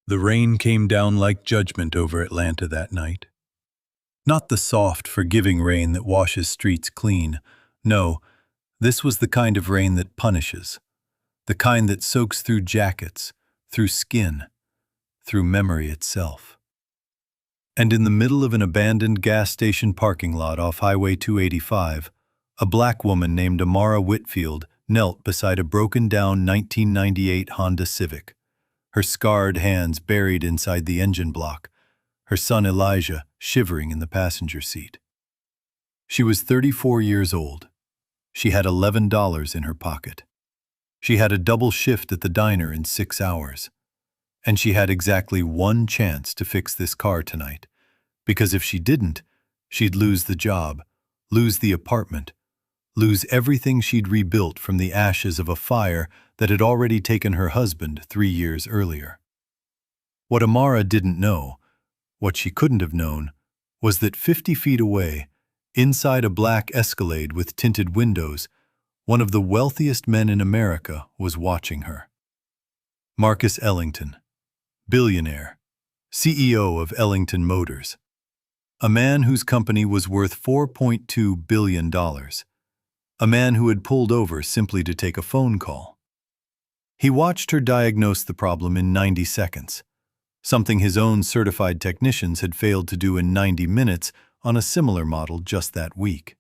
The rain came down like judgment over Atlanta that night. Not the soft, forgiving rain that washes streets clean. No, this was the kind of rain that punishes. The kind that soaks through jackets, through skin, through memory itself. And in the middle of an abandoned gas station parking lot off Highway 285, a black woman named Amara Whitfield knelt beside a broken-down 1998 Honda Civic, her scarred hands buried inside the engine block, her son Elijah shivering in the passenger seat. She was 34 years old. She had $11 in her pocket. She had a double shift at the diner in 6 hours. And she had exactly one chance to fix this car tonight, because if she didn't, she'd lose the job, lose the apartment, lose everything she'd rebuilt from the ashes of a fire that had already taken her husband 3 years earlier. What Amara didn't know, what she couldn't have known, was that 50 feet away, inside a black Escalade with tinted windows, one of the wealthiest men in America was watching her. Marcus Ellington, Billionaire, CEO of Ellington Motors, a man whose company was worth $4.2 billion, a man who had pulled over simply to take a phone call. He watched her diagnose the problem in 90 seconds, something his own certified technicians had failed to do in 90 minutes on a similar model just that week.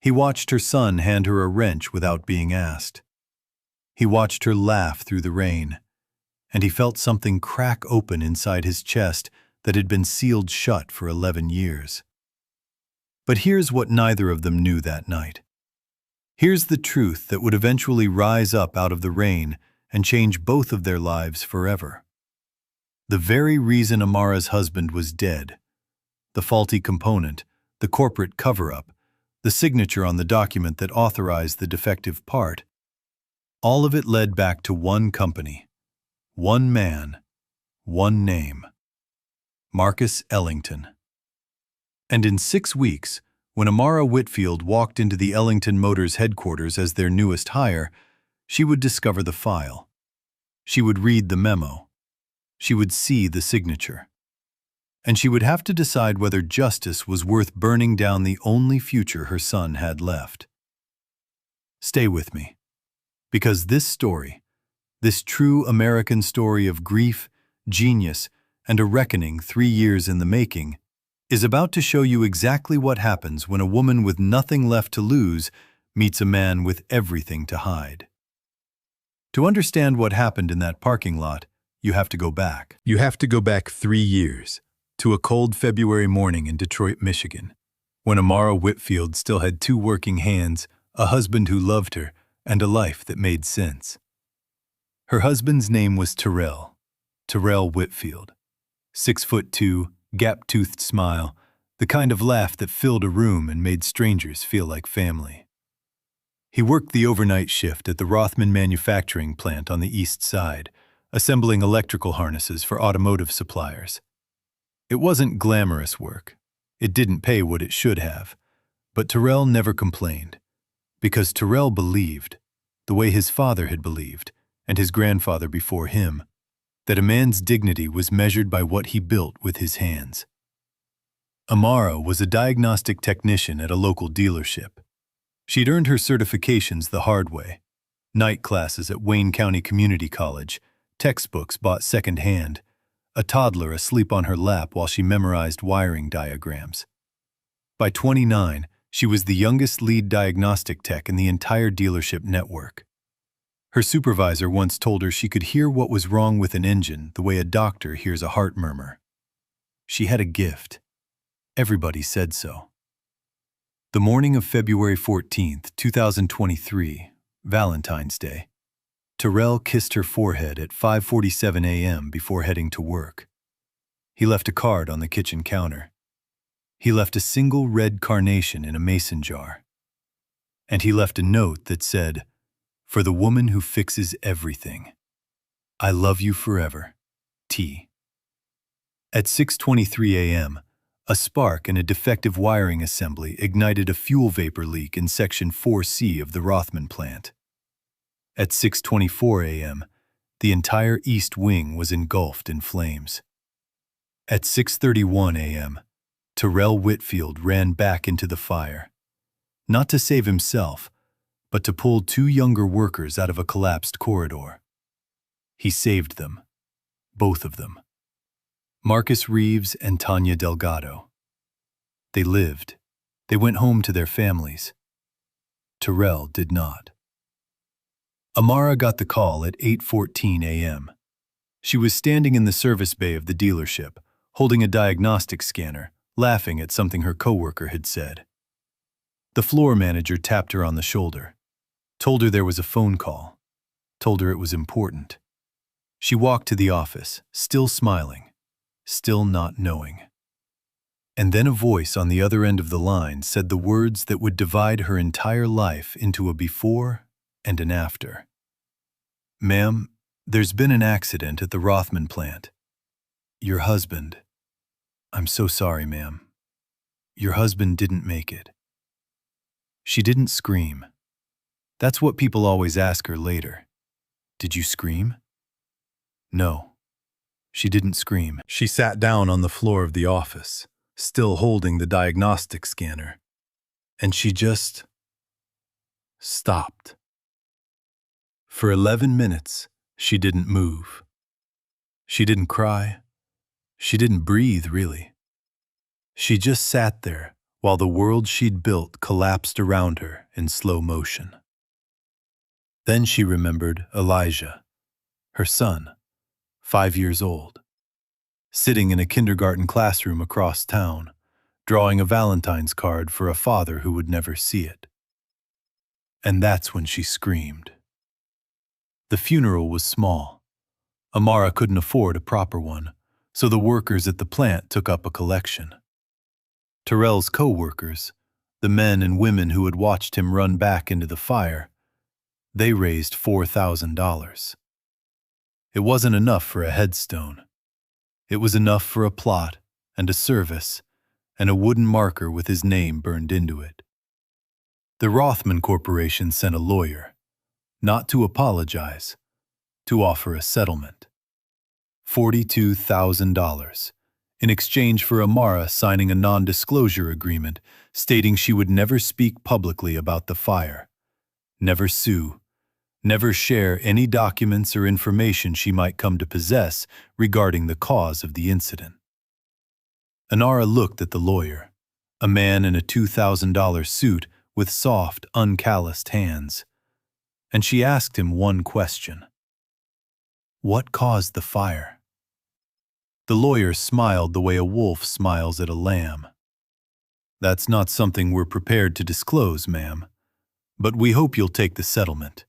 He watched her son hand her a wrench without being asked. He watched her laugh through the rain, and he felt something crack open inside his chest that had been sealed shut for 11 years. But here's what neither of them knew that night. Here's the truth that would eventually rise up out of the rain and change both of their lives forever. The very reason Amara's husband was dead, the faulty component, the corporate cover-up, the signature on the document that authorized the defective part, all of it led back to one company, one man, one name: Marcus Ellington. And in 6 weeks, when Amara Whitfield walked into the Ellington Motors headquarters as their newest hire, she would discover the file. She would read the memo. She would see the signature. And she would have to decide whether justice was worth burning down the only future her son had left. Stay with me, because this story, this true American story of grief, genius, and a reckoning 3 years in the making, is about to show you exactly what happens when a woman with nothing left to lose meets a man with everything to hide. To understand what happened in that parking lot, you have to go back. You have to go back 3 years, to a cold February morning in Detroit, Michigan, when Amara Whitfield still had 2 working hands, a husband who loved her, and a life that made sense. Her husband's name was Terrell Whitfield. 6'2", gap-toothed smile, the kind of laugh that filled a room and made strangers feel like family. He worked the overnight shift at the Rothman manufacturing plant on the east side, assembling electrical harnesses for automotive suppliers. It wasn't glamorous work. It didn't pay what it should have. But Terrell never complained, because Terrell believed, the way his father had believed, and his grandfather before him, that a man's dignity was measured by what he built with his hands. Amara was a diagnostic technician at a local dealership. She'd earned her certifications the hard way: night classes at Wayne County Community College, textbooks bought secondhand, a toddler asleep on her lap while she memorized wiring diagrams. By 29, she was the youngest lead diagnostic tech in the entire dealership network. Her supervisor once told her she could hear what was wrong with an engine the way a doctor hears a heart murmur. She had a gift. Everybody said so. The morning of February 14th, 2023, Valentine's Day, Terrell kissed her forehead at 5:47 a.m. before heading to work. He left a card on the kitchen counter. He left a single red carnation in a mason jar. And he left a note that said, "For the woman who fixes everything. I love you forever, T." At 6:23 a.m., a spark in a defective wiring assembly ignited a fuel vapor leak in Section 4C of the Rothman plant. At 6:24 a.m., The entire east wing was engulfed in flames. At 6:31 a.m., Terrell Whitfield ran back into the fire, not to save himself, but to pull two younger workers out of a collapsed corridor. He saved them, both of them. Marcus Reeves and Tanya Delgado. They lived. They went home to their families. Terrell did not. Amara got the call at 8:14 a.m. She was standing in the service bay of the dealership, holding a diagnostic scanner, laughing at something her coworker had said. The floor manager tapped her on the shoulder, told her there was a phone call, told her it was important. She walked to the office, still smiling, still not knowing. And then a voice on the other end of the line said the words that would divide her entire life into a before and an after. "Ma'am, there's been an accident at the Rothman plant. Your husband—" "I'm so sorry, ma'am. Your husband didn't make it." She didn't scream. That's what people always ask her later. "Did you scream?" No, she didn't scream. She sat down on the floor of the office, still holding the diagnostic scanner, and she just stopped. For 11 minutes, she didn't move. She didn't cry. She didn't breathe, really. She just sat there while the world she'd built collapsed around her in slow motion. Then she remembered Elijah, her son, 5 years old, sitting in a kindergarten classroom across town, drawing a Valentine's card for a father who would never see it. And that's when she screamed. The funeral was small. Amara couldn't afford a proper one, so the workers at the plant took up a collection. Terrell's co-workers, the men and women who had watched him run back into the fire, they raised $4,000. It wasn't enough for a headstone. It was enough for a plot and a service and a wooden marker with his name burned into it. The Rothman Corporation sent a lawyer, not to apologize, to offer a settlement. $42,000, in exchange for Amara signing a non-disclosure agreement stating she would never speak publicly about the fire, never sue, never share any documents or information she might come to possess regarding the cause of the incident. Amara looked at the lawyer, a man in a $2,000 suit with soft, uncalloused hands, and she asked him one question. What caused the fire? The lawyer smiled the way a wolf smiles at a lamb. That's not something we're prepared to disclose, ma'am, but we hope you'll take the settlement.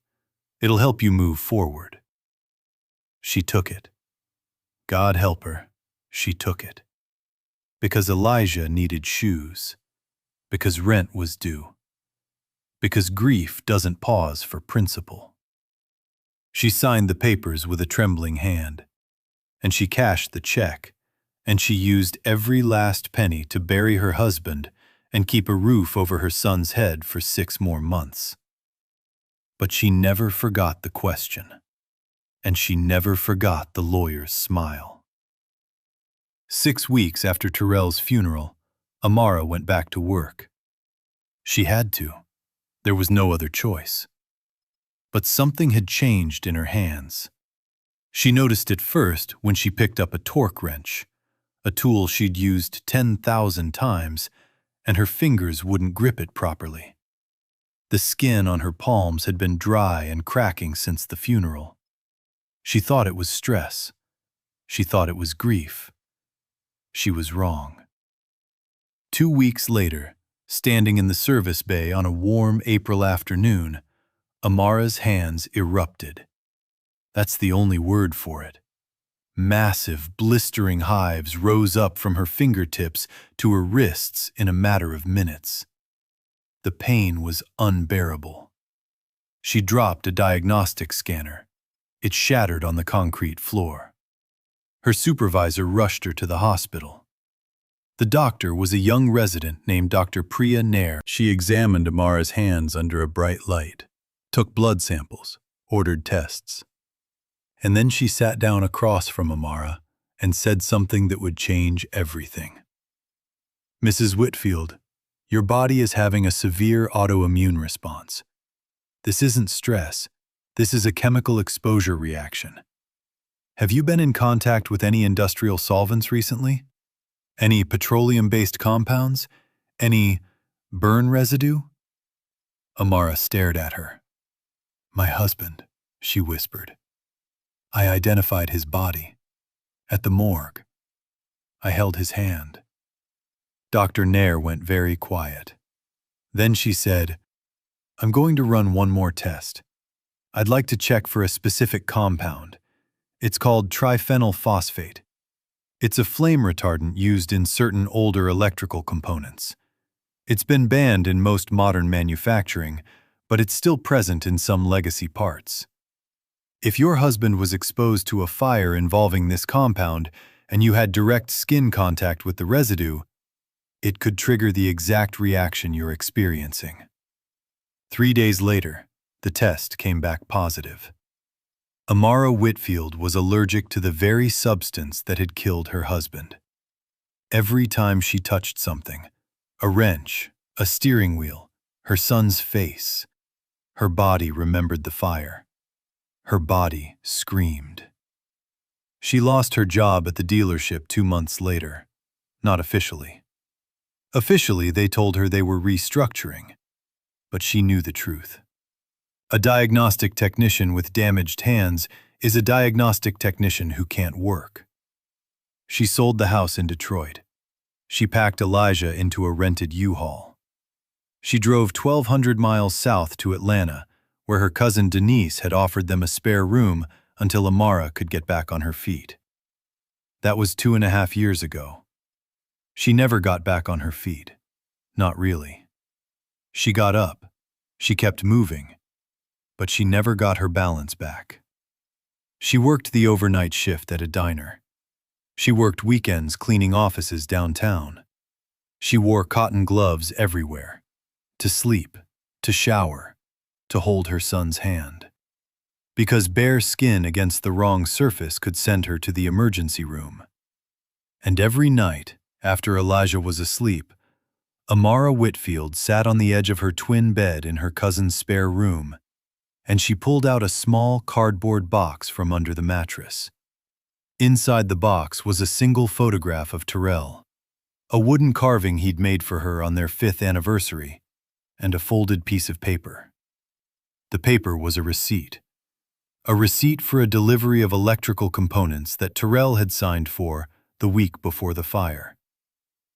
It'll help you move forward. She took it. God help her, she took it. Because Elijah needed shoes. Because rent was due. Because grief doesn't pause for principle. She signed the papers with a trembling hand, and she cashed the check, and she used every last penny to bury her husband and keep a roof over her son's head for 6 more months. But she never forgot the question, and she never forgot the lawyer's smile. 6 weeks after Terrell's funeral, Amara went back to work. She had to. There was no other choice. But something had changed in her hands. She noticed it first when she picked up a torque wrench, a tool she'd used 10,000 times, and her fingers wouldn't grip it properly. The skin on her palms had been dry and cracking since the funeral. She thought it was stress. She thought it was grief. She was wrong. 2 weeks later, standing in the service bay on a warm April afternoon, Amara's hands erupted. That's the only word for it. Massive, blistering hives rose up from her fingertips to her wrists in a matter of minutes. The pain was unbearable. She dropped a diagnostic scanner. It shattered on the concrete floor. Her supervisor rushed her to the hospital. The doctor was a young resident named Dr. Priya Nair. She examined Amara's hands under a bright light, took blood samples, ordered tests. And then she sat down across from Amara and said something that would change everything. "Mrs. Whitfield, your body is having a severe autoimmune response. This isn't stress. This is a chemical exposure reaction. Have you been in contact with any industrial solvents recently? Any petroleum-based compounds? Any burn residue?" Amara stared at her. "My husband," she whispered. "I identified his body. At the morgue. I held his hand." Dr. Nair went very quiet. Then she said, "I'm going to run one more test. I'd like to check for a specific compound. It's called triphenyl phosphate. It's a flame retardant used in certain older electrical components. It's been banned in most modern manufacturing, but it's still present in some legacy parts. If your husband was exposed to a fire involving this compound and you had direct skin contact with the residue, it could trigger the exact reaction you're experiencing." 3 days later, the test came back positive. Amara Whitfield was allergic to the very substance that had killed her husband. Every time she touched something, a wrench, a steering wheel, her son's face, her body remembered the fire. Her body screamed. She lost her job at the dealership 2 months later. Not officially. Officially, they told her they were restructuring, but she knew the truth. A diagnostic technician with damaged hands is a diagnostic technician who can't work. She sold the house in Detroit. She packed Elijah into a rented U-Haul. She drove 1,200 miles south to Atlanta, where her cousin Denise had offered them a spare room until Amara could get back on her feet. That was 2.5 years ago. She never got back on her feet. Not really. She got up. She kept moving. But she never got her balance back. She worked the overnight shift at a diner. She worked weekends cleaning offices downtown. She wore cotton gloves everywhere, to sleep, to shower, to hold her son's hand. Because bare skin against the wrong surface could send her to the emergency room. And every night, after Elijah was asleep, Amara Whitfield sat on the edge of her twin bed in her cousin's spare room, and she pulled out a small cardboard box from under the mattress. Inside the box was a single photograph of Terrell, a wooden carving he'd made for her on their 5th anniversary, and a folded piece of paper. The paper was a receipt for a delivery of electrical components that Terrell had signed for the week before the fire.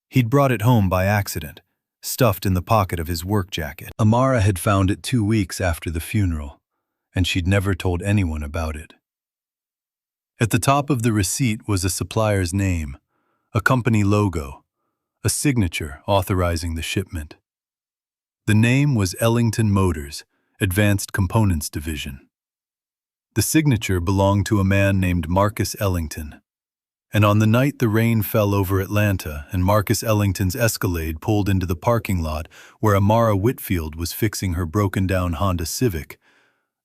He'd brought it home by accident, stuffed in the pocket of his work jacket. Amara had found it 2 weeks after the funeral, and she'd never told anyone about it. At the top of the receipt was a supplier's name, a company logo, a signature authorizing the shipment. The name was Ellington Motors, Advanced Components Division. The signature belonged to a man named Marcus Ellington. And on the night the rain fell over Atlanta and Marcus Ellington's Escalade pulled into the parking lot where Amara Whitfield was fixing her broken-down Honda Civic,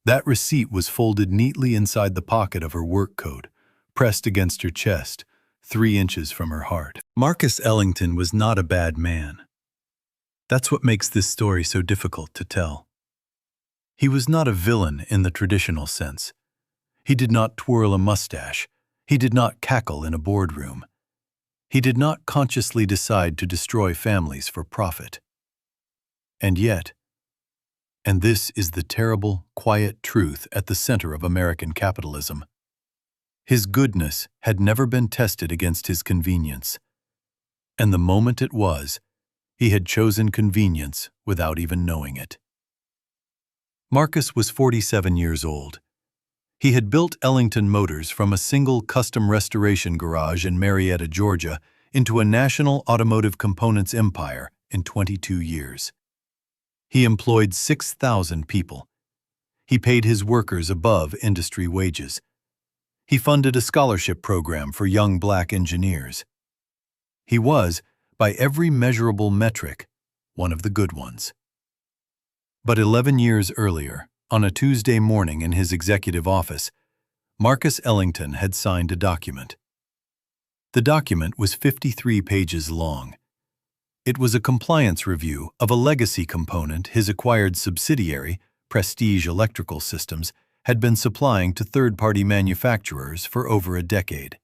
that receipt was folded neatly inside the pocket of her work coat, pressed against her chest, 3 inches from her heart. Marcus Ellington was not a bad man. That's what makes this story so difficult to tell. He was not a villain in the traditional sense. He did not twirl a mustache. He did not cackle in a boardroom. He did not consciously decide to destroy families for profit. And yet, and this is the terrible, quiet truth at the center of American capitalism, his goodness had never been tested against his convenience. And the moment it was, he had chosen convenience without even knowing it. Marcus was 47 years old. He had built Ellington Motors from a single custom restoration garage in Marietta, Georgia, into a national automotive components empire in 22 years. He employed 6,000 people. He paid his workers above industry wages. He funded a scholarship program for young black engineers. He was, by every measurable metric, one of the good ones. But 11 years earlier, on a Tuesday morning in his executive office, Marcus Ellington had signed a document. The document was 53 pages long. It was a compliance review of a legacy component his acquired subsidiary, Prestige Electrical Systems, had been supplying to third-party manufacturers for over a decade.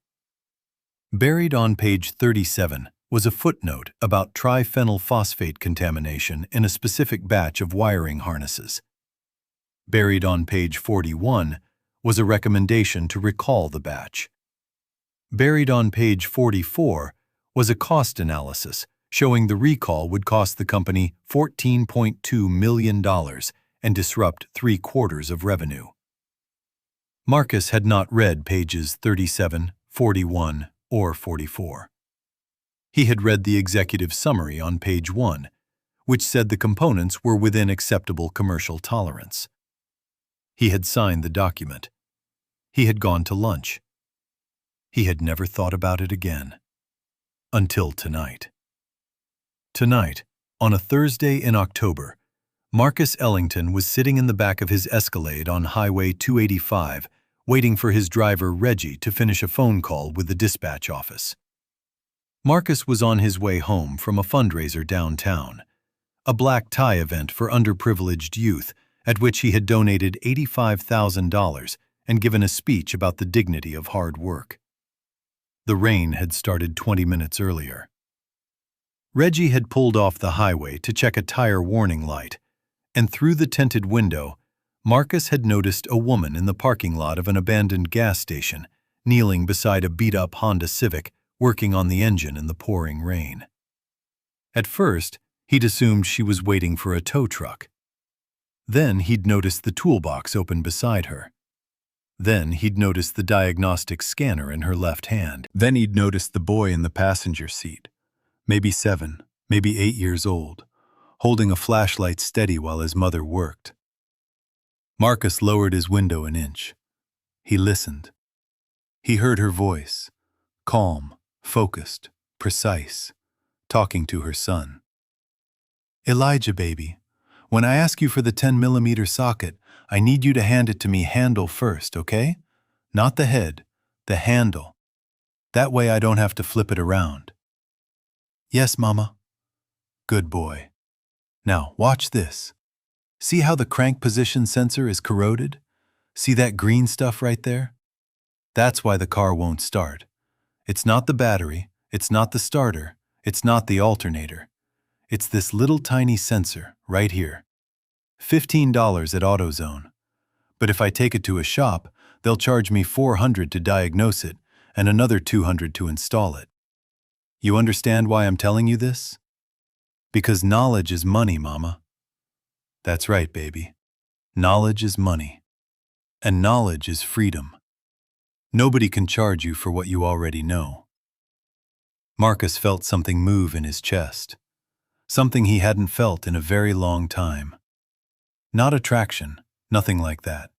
Buried on page 37 was a footnote about triphenyl phosphate contamination in a specific batch of wiring harnesses. Buried on page 41 was a recommendation to recall the batch. Buried on page 44 was a cost analysis showing the recall would cost the company $14.2 million and disrupt 3/4 of revenue. Marcus had not read pages 37, 41, or 44. He had read the executive summary on page 1, which said the components were within acceptable commercial tolerance. He had signed the document. He had gone to lunch. He had never thought about it again. Until tonight. Tonight, on a Thursday in October, Marcus Ellington was sitting in the back of his Escalade on Highway 285, waiting for his driver Reggie to finish a phone call with the dispatch office. Marcus was on his way home from a fundraiser downtown, a black tie event for underprivileged youth, at which he had donated $85,000 and given a speech about the dignity of hard work. The rain had started 20 minutes earlier. Reggie had pulled off the highway to check a tire warning light, and through the tinted window, Marcus had noticed a woman in the parking lot of an abandoned gas station, kneeling beside a beat-up Honda Civic, working on the engine in the pouring rain. At first, he'd assumed she was waiting for a tow truck. Then he'd noticed the toolbox open beside her. Then he'd noticed the diagnostic scanner in her left hand. Then he'd noticed the boy in the passenger seat, maybe 7, maybe 8 years old, holding a flashlight steady while his mother worked. Marcus lowered his window an inch. He listened. He heard her voice, calm, focused, precise, talking to her son. "Elijah, baby, when I ask you for the 10mm socket, I need you to hand it to me handle first, okay? Not the head, the handle. That way I don't have to flip it around." "Yes, Mama." "Good boy. Now, watch this. See how the crank position sensor is corroded? See that green stuff right there? That's why the car won't start. It's not the battery, it's not the starter, it's not the alternator. It's this little tiny sensor right here. $15 at AutoZone. But if I take it to a shop, they'll charge me $400 to diagnose it and another $200 to install it. You understand why I'm telling you this? Because knowledge is money, Mama." "That's right, baby. Knowledge is money. And knowledge is freedom. Nobody can charge you for what you already know." Marcus felt something move in his chest. Something he hadn't felt in a very long time. Not attraction, nothing like that.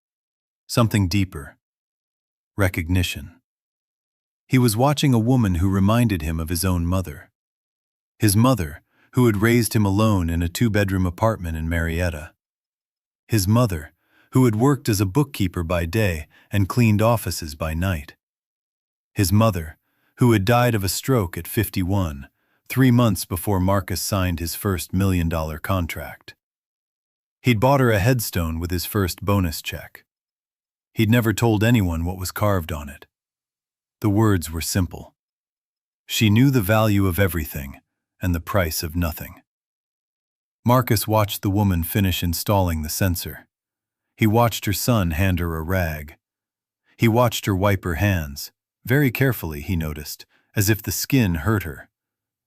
Something deeper. Recognition. He was watching a woman who reminded him of his own mother. His mother, who had raised him alone in a 2-bedroom apartment in Marietta. His mother, who had worked as a bookkeeper by day and cleaned offices by night. His mother, who had died of a stroke at 51, 3 months before Marcus signed his first $1 million contract. He'd bought her a headstone with his first bonus check. He'd never told anyone what was carved on it. The words were simple. She knew the value of everything and the price of nothing. Marcus watched the woman finish installing the sensor. He watched her son hand her a rag. He watched her wipe her hands, very carefully, he noticed, as if the skin hurt her,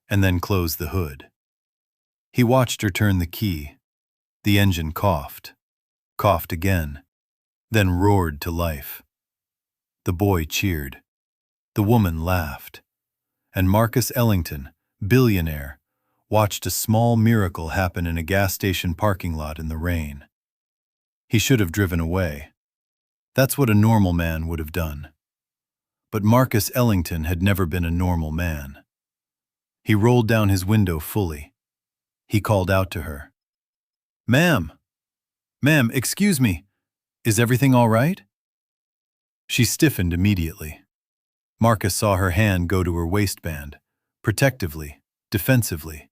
and then close the hood. He watched her turn the key. The engine coughed again, then roared to life. The boy cheered. The woman laughed. And Marcus Ellington, billionaire, watched a small miracle happen in a gas station parking lot in the rain. He should have driven away. That's what a normal man would have done. But Marcus Ellington had never been a normal man. He rolled down his window fully. He called out to her. Ma'am, excuse me, is everything all right?" She stiffened immediately. Marcus saw her hand go to her waistband, protectively, defensively,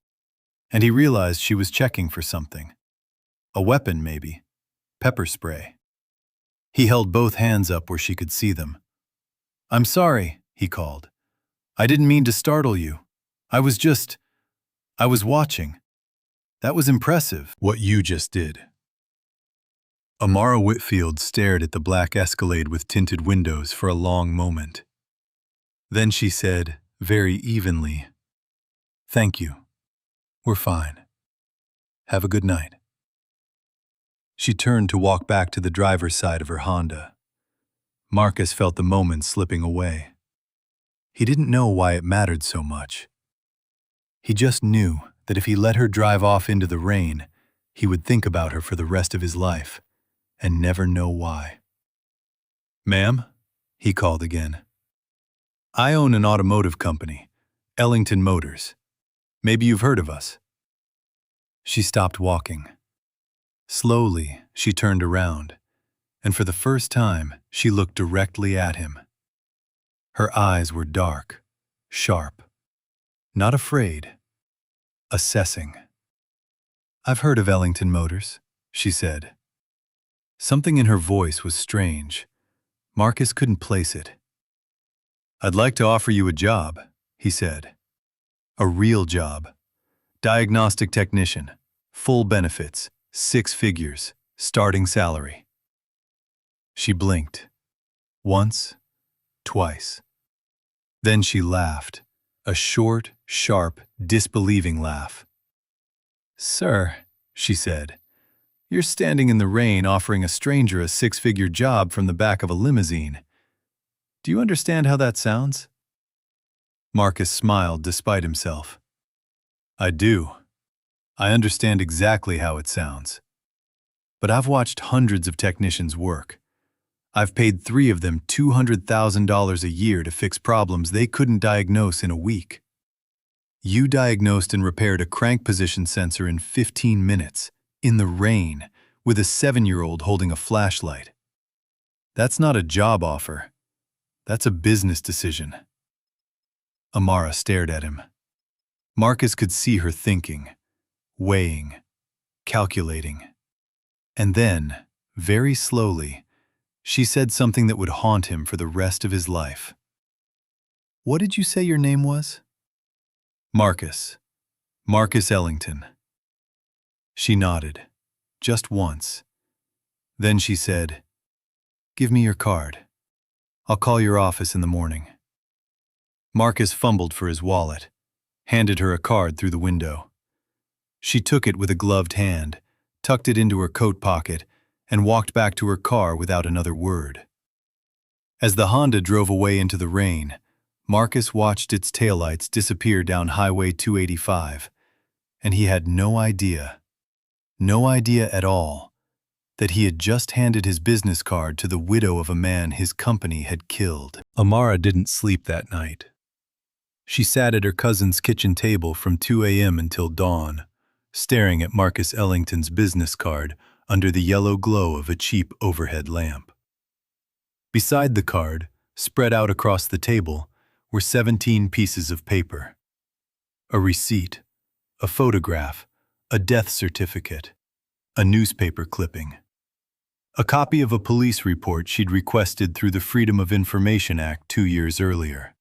and he realized she was checking for something. A weapon, maybe. Pepper spray. He held both hands up where she could see them. "I'm sorry," he called. "I didn't mean to startle you. I was watching. That was impressive, what you just did." Amara Whitfield stared at the black Escalade with tinted windows for a long moment. Then she said, very evenly, "Thank you. We're fine. Have a good night." She turned to walk back to the driver's side of her Honda. Marcus felt the moments slipping away. He didn't know why it mattered so much. He just knew that if he let her drive off into the rain, he would think about her for the rest of his life, and never know why. "Ma'am?" he called again. "I own an automotive company, Ellington Motors. Maybe you've heard of us." She stopped walking. Slowly, she turned around, and for the first time, she looked directly at him. Her eyes were dark, sharp, not afraid, assessing. "I've heard of Ellington Motors," she said. Something in her voice was strange. Marcus couldn't place it. "I'd like to offer you a job," he said. "A real job. Diagnostic technician, full benefits, 6 figures, starting salary." She blinked. Once, twice. Then she laughed, a short, sharp, disbelieving laugh. "Sir," she said, "you're standing in the rain offering a stranger a 6-figure job from the back of a limousine. Do you understand how that sounds?" Marcus smiled despite himself. "I do. I understand exactly how it sounds. But I've watched hundreds of technicians work. I've paid 3 of them $200,000 a year to fix problems they couldn't diagnose in a week. You diagnosed and repaired a crank position sensor in 15 minutes, in the rain, with a 7-year-old holding a flashlight. That's not a job offer. That's a business decision." Amara stared at him. Marcus could see her thinking, weighing, calculating. And then, very slowly, she said something that would haunt him for the rest of his life. "What did you say your name was?" "Marcus. Marcus Ellington." She nodded, just once. Then she said, "Give me your card. I'll call your office in the morning." Marcus fumbled for his wallet, handed her a card through the window. She took it with a gloved hand, tucked it into her coat pocket, and walked back to her car without another word. As the Honda drove away into the rain, Marcus watched its taillights disappear down Highway 285, and he had no idea at all, that he had just handed his business card to the widow of a man his company had killed. Amara didn't sleep that night. She sat at her cousin's kitchen table from 2 a.m. until dawn, staring at Marcus Ellington's business card under the yellow glow of a cheap overhead lamp. Beside the card, spread out across the table, were 17 pieces of paper. A receipt, a photograph, a death certificate, a newspaper clipping, a copy of a police report she'd requested through the Freedom of Information Act 2 years earlier,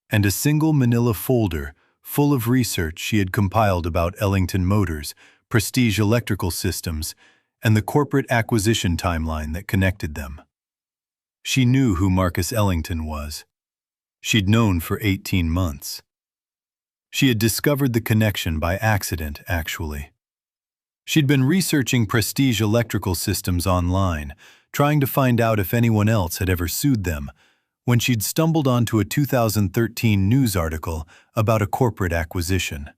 and a single manila folder full of research she had compiled about Ellington Motors, Prestige Electrical Systems, and the corporate acquisition timeline that connected them. She knew who Marcus Ellington was. She'd known for 18 months. She had discovered the connection by accident, actually. She'd been researching Prestige Electrical Systems online, trying to find out if anyone else had ever sued them, when she'd stumbled onto a 2013 news article about a corporate acquisition.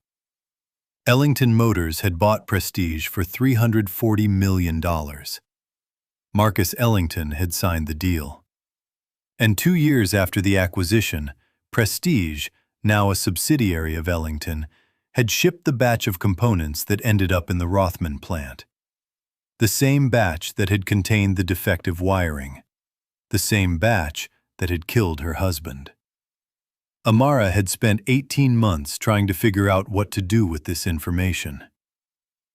Ellington Motors had bought Prestige for $340 million. Marcus Ellington had signed the deal. And 2 years after the acquisition, Prestige, now a subsidiary of Ellington, had shipped the batch of components that ended up in the Rothman plant. The same batch that had contained the defective wiring. the same batch that had killed her husband. Amara had spent 18 months trying to figure out what to do with this information.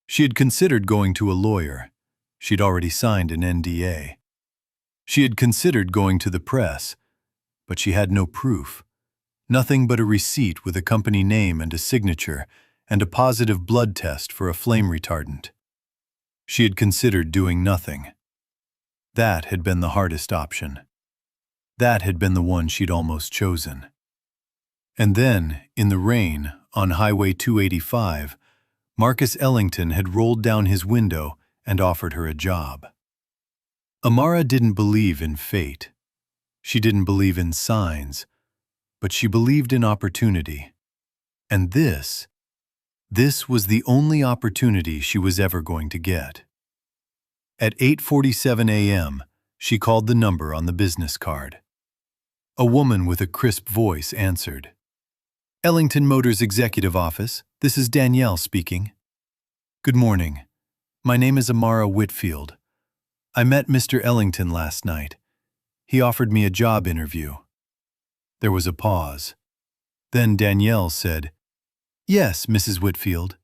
She had considered going to a lawyer. She'd already signed an NDA. She had considered going to the press, but she had no proof. Nothing but a receipt with a company name and a signature and a positive blood test for a flame retardant. She had considered doing nothing. That had been the hardest option. That had been the one she'd almost chosen. And then, in the rain, on Highway 285, Marcus Ellington had rolled down his window and offered her a job. Amara didn't believe in fate. She didn't believe in signs, but she believed in opportunity. And this was the only opportunity she was ever going to get. At 8:47 a.m., she called the number on the business card. A woman with a crisp voice answered. Ellington Motors Executive Office, this is Danielle speaking. Good morning. My name is Amara Whitfield. I met Mr. Ellington last night. He offered me a job interview. There was a pause. Then Danielle said, Yes, Mrs. Whitfield.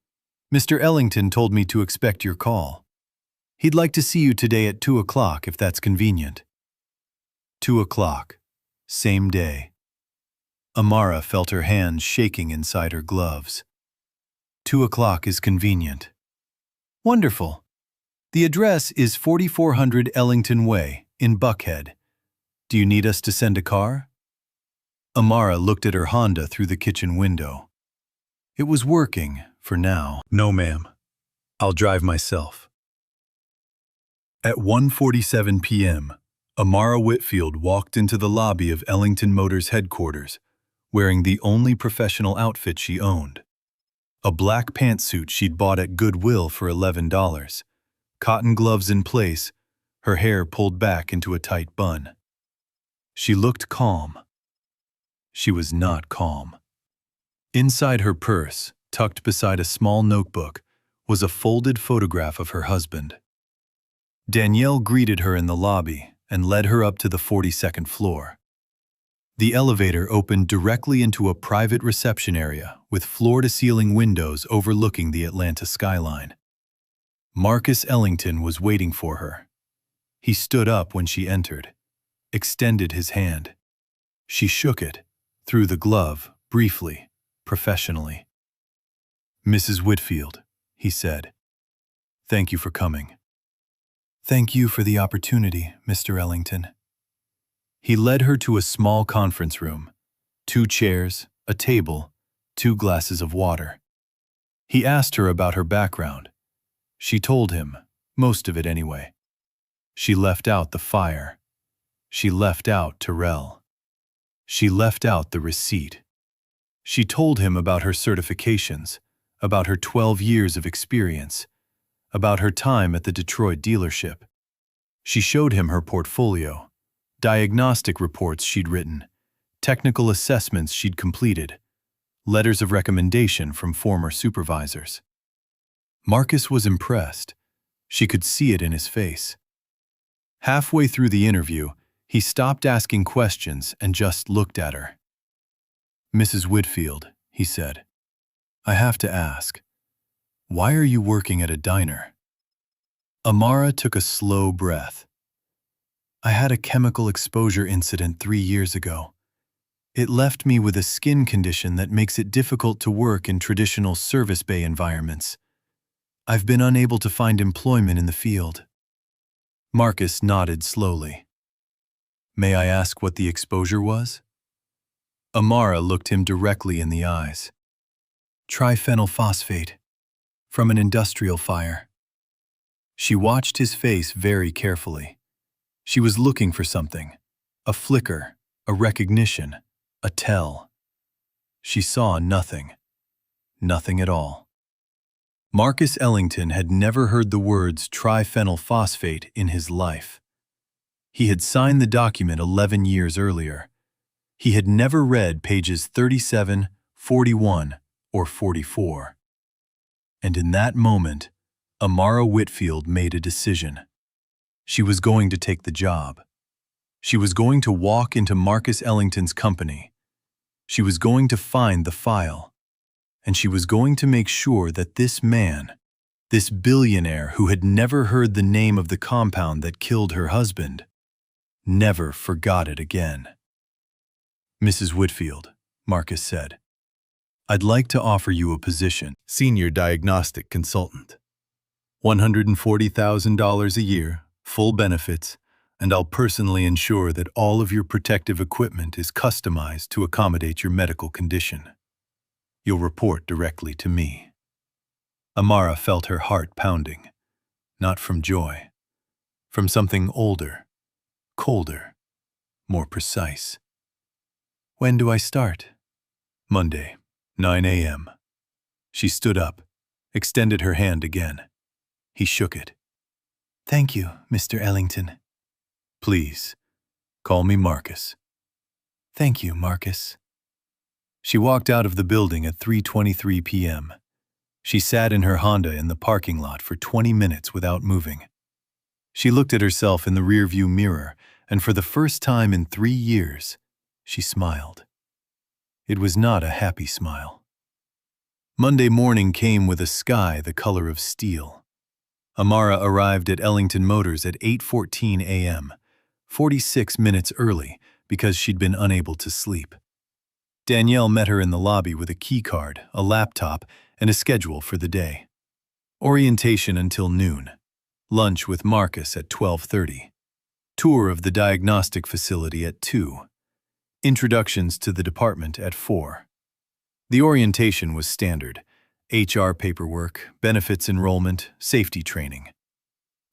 Mr. Ellington told me to expect your call. He'd like to see you today at 2 o'clock if that's convenient. 2 o'clock. Same day. Amara felt her hands shaking inside her gloves. 2 o'clock is convenient. Wonderful. The address is 4400 Ellington Way in Buckhead. Do you need us to send a car? Amara looked at her Honda through the kitchen window. It was working, for now. No, ma'am. I'll drive myself. At 1:47 p.m., Amara Whitfield walked into the lobby of Ellington Motors headquarters, wearing the only professional outfit she owned. A black pantsuit she'd bought at Goodwill for $11, cotton gloves in place, her hair pulled back into a tight bun. She looked calm. She was not calm. Inside her purse, tucked beside a small notebook, was a folded photograph of her husband. Danielle greeted her in the lobby and led her up to the 42nd floor. The elevator opened directly into a private reception area with floor-to-ceiling windows overlooking the Atlanta skyline. Marcus Ellington was waiting for her. He stood up when she entered, extended his hand. She shook it, threw the glove, briefly, professionally. Mrs. Whitfield, he said. Thank you for coming. Thank you for the opportunity, Mr. Ellington. He led her to a small conference room, 2 chairs, a table, 2 glasses of water. He asked her about her background. She told him, most of it anyway. She left out the fire. She left out Terrell. She left out the receipt. She told him about her certifications, about her 12 years of experience, about her time at the Detroit dealership. She showed him her portfolio, diagnostic reports she'd written, technical assessments she'd completed, letters of recommendation from former supervisors. Marcus was impressed. She could see it in his face. Halfway through the interview, he stopped asking questions and just looked at her. Mrs. Whitfield, he said, I have to ask, why are you working at a diner? Amara took a slow breath. I had a chemical exposure incident 3 years ago. It left me with a skin condition that makes it difficult to work in traditional service bay environments. I've been unable to find employment in the field. Marcus nodded slowly. May I ask what the exposure was? Amara looked him directly in the eyes. Triphenyl phosphate, from an industrial fire. She watched his face very carefully. She was looking for something, a flicker, a recognition, a tell. She saw nothing, nothing at all. Marcus Ellington had never heard the words triphenyl phosphate in his life. He had signed the document 11 years earlier. He had never read pages 37, 41, or 44. And in that moment, Amara Whitfield made a decision. She was going to take the job. She was going to walk into Marcus Ellington's company. She was going to find the file. And she was going to make sure that this man, this billionaire who had never heard the name of the compound that killed her husband, never forgot it again. "Mrs. Whitfield," Marcus said, "I'd like to offer you a position, senior diagnostic consultant. $140,000 a year, full benefits, and I'll personally ensure that all of your protective equipment is customized to accommodate your medical condition. You'll report directly to me." Amara felt her heart pounding, not from joy, from something older, colder, more precise. "When do I start?" "Monday, 9 a.m. She stood up, extended her hand again. He shook it. "Thank you, Mr. Ellington." "Please, call me Marcus." "Thank you, Marcus." She walked out of the building at 3:23 p.m. She sat in her Honda in the parking lot for 20 minutes without moving. She looked at herself in the rearview mirror, and for the first time in 3 years, she smiled. It was not a happy smile. Monday morning came with a sky the color of steel. Amara arrived at Ellington Motors at 8:14 a.m., 46 minutes early because she'd been unable to sleep. Danielle met her in the lobby with a key card, a laptop, and a schedule for the day. Orientation until noon. Lunch with Marcus at 12:30. Tour of the diagnostic facility at 2. Introductions to the department at 4. The orientation was standard: HR paperwork, benefits enrollment, safety training.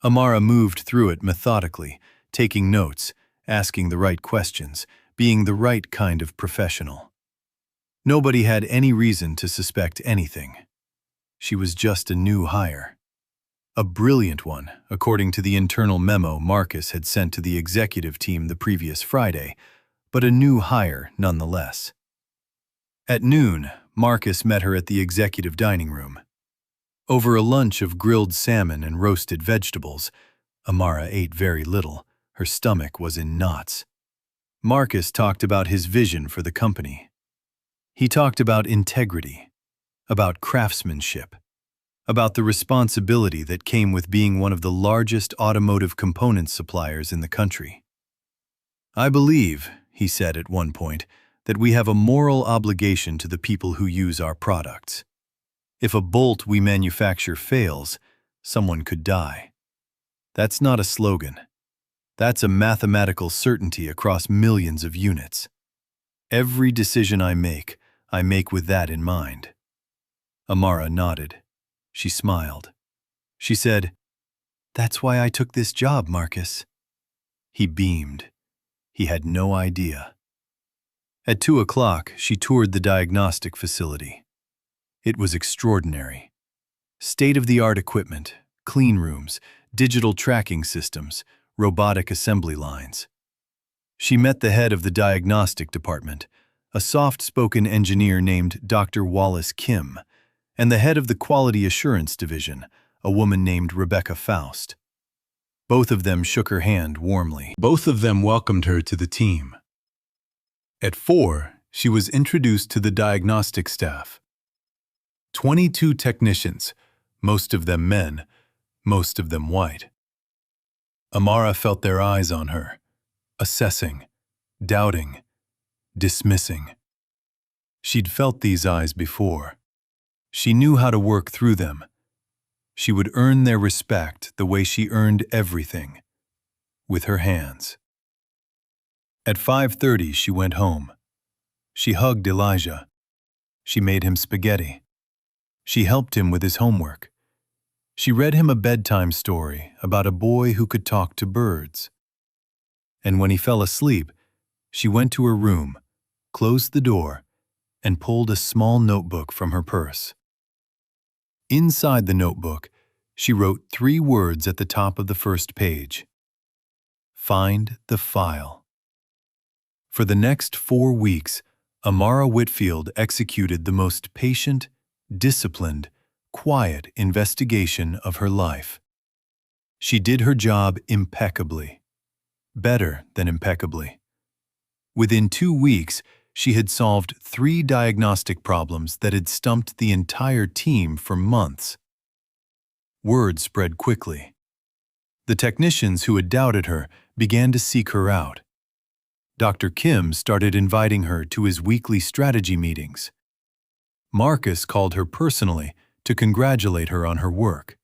Amara moved through it methodically, taking notes, asking the right questions, being the right kind of professional. Nobody had any reason to suspect anything. She was just a new hire. A brilliant one, according to the internal memo Marcus had sent to the executive team the previous Friday, but a new hire nonetheless. At noon, Marcus met her at the executive dining room. Over a lunch of grilled salmon and roasted vegetables, Amara ate very little. Her stomach was in knots. Marcus talked about his vision for the company. He talked about integrity, about craftsmanship, about the responsibility that came with being one of the largest automotive component suppliers in the country. "I believe," he said at one point, "that we have a moral obligation to the people who use our products. If a bolt we manufacture fails, someone could die. That's not a slogan. That's a mathematical certainty across millions of units. Every decision I make with that in mind." Amara nodded. She smiled. She said, "That's why I took this job, Marcus." He beamed. He had no idea. At 2 o'clock, she toured the diagnostic facility. It was extraordinary. State-of-the-art equipment, clean rooms, digital tracking systems, robotic assembly lines. She met the head of the diagnostic department, a soft-spoken engineer named Dr. Wallace Kim, and the head of the Quality Assurance Division, a woman named Rebecca Faust. Both of them shook her hand warmly. Both of them welcomed her to the team. At 4, she was introduced to the diagnostic staff. 22 technicians, most of them men, most of them white. Amara felt their eyes on her, assessing, doubting, dismissing. She'd felt these eyes before. She knew how to work through them. She would earn their respect the way she earned everything, with her hands. At 5:30, she went home. She hugged Elijah. She made him spaghetti. She helped him with his homework. She read him a bedtime story about a boy who could talk to birds. And when he fell asleep, she went to her room, closed the door, and pulled a small notebook from her purse. Inside the notebook, she wrote 3 words at the top of the first page. "Find the file." For the next 4 weeks, Amara Whitfield executed the most patient, disciplined, quiet investigation of her life. She did her job impeccably. better than impeccably. Within 2 weeks, she had solved 3 diagnostic problems that had stumped the entire team for months. Word spread quickly. The technicians who had doubted her began to seek her out. Dr. Kim started inviting her to his weekly strategy meetings. Marcus called her personally to congratulate her on her work.